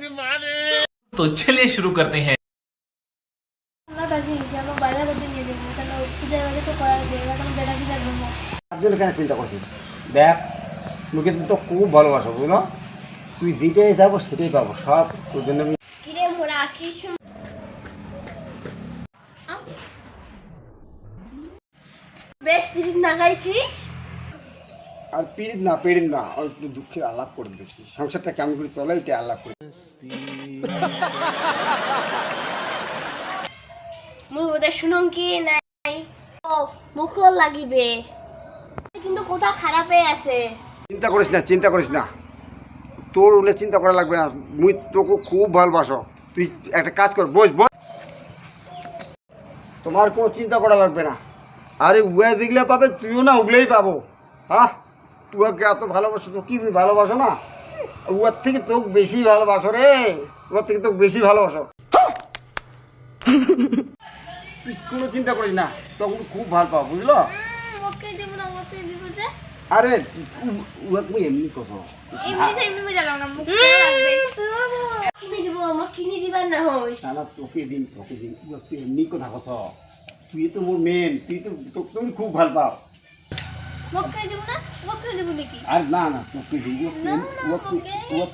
तो चलिए शुरू करते हैं। কেন চিন্তা করছিস? দেখ, মুখে তো খুব ভালোবাসো, বুঝলো? তুই দিতে যাবো সেটাই পাবো, সব তোর জন্য আমি। বেশ পিরিত নাগাইছিস। আর পিড়িত না, আমি একটু দুঃখের আলাপ করে দিচ্ছি। সংসারটা কেমন করে চলে এটা আলাপ করে। মুই ওদের শুনুন কি নাই মুখ লাগিবে, কিন্তু কোথা খারাপে আছে। চিন্তা করিস না, তোর হলে চিন্তা করা লাগবে না। মুই তোকে খুব ভালোবাসো। তুই একটা কাজ কর, বস। তোমার কোনো চিন্তা করা লাগবে না। আরে উয়া দেখলে পাবে, তুইও না উগলেই পাবো। হ্যাঁ, তুয়াকে এত ভালোবাসো, তো কি ভালোবাসো না? উয়ার থেকে তোকে বেশি ভালোবাসো রে, উয়ার থেকে তোকে বেশি ভালোবাসো। তুই কোনো চিন্তা করিস না, তখন খুব ভালো পাবো, বুঝলো? ওকে দেব না, ওকে দিব যে। আরে উয়াকে মুই এমনি কথা এমনি মজা লাগ না, মুখ লাগবে। কিনে দিব, আমাকে কিনে দিবার না হইস। না, তোকে দিন তুই এমনি কথা কস। তুই তো মোর মেন, তোকে তুমি খুব ভাল পাও। ওকে দেব না, ওকে দেব নাকি? আর না তোকে দিন,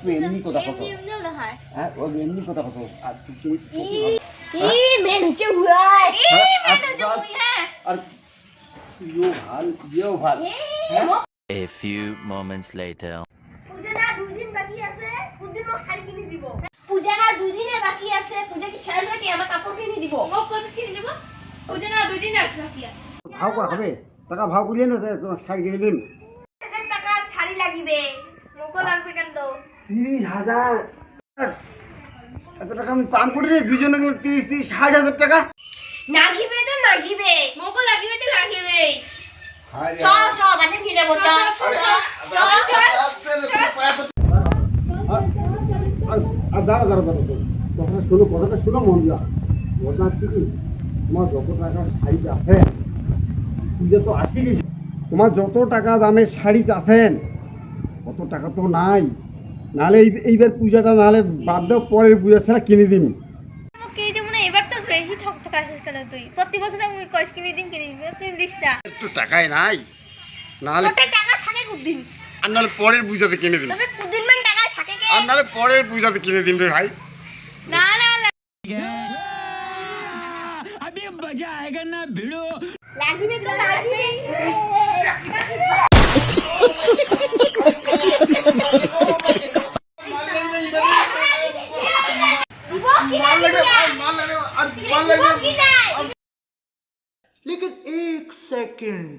তুই এমনি কথা কস। এমনি না হয়। হ্যাঁ, ও এমনি কথা কস। আর তুই মেন হচ্ছে হুয়াই, মেন হচ্ছে হুই। হ্যাঁ, আর তুইও ভাল। A few moments later. পূজা না 2 দিন বাকি আছে, পূজা লোক শাড়ি কিনে দিব। পূজা না 2 দিনে বাকি আছে, পূজা কি শেষ নাকি আমার কাপড় কিনে দিব? ও কত কিনে দিব? পূজা না 2 দিন আছে বাকি। ভাও করা হবে, টাকা ভাও করিয়ে না শাড়ি কিনে দিন। টাকা শাড়ি লাগিবে, মোকো লাগবে কেন তো? 30,000 এত টাকা আমি পান করি রে, দুজনে 30,000 টাকা নাগিবে তো নাগিবে, মোকো লাগিবে তো লাগিবে। আর বাজার কি যাব? চল দাঁড়া কথাটা শোনো মন দিয়া। কথা হচ্ছে কি, তোমার যত টাকা শাড়ি আছেন, পুজো তো আসি গেছে, তোমার যত টাকা দামের শাড়ি আছেন অত টাকা তো নাই। নাহলে এইবার পূজাটা নাহলে বাদ দাও, পরের পূজা ছাড়া কিনে দিন। আমাকে এই যেমন এবার তো বেশি ঠকঠক আসিস কেন তুই? প্রতি বছর আমি কইস কিনে দিন দিসটা। একটু টাকাই নাই, নাহলে তোর টাকা থাকে কুদিন, আর নাহলে পরের পূজাতে কিনে দিন। তবে কুদিন মান টাকা থাকে কে? আর নাহলে পরের পূজাতে কিনে দিন রে ভাই। না अभी मजा आएगा ना भिड़ो। লাগিবে তো লাগিবে। लेकिन एक सेकंड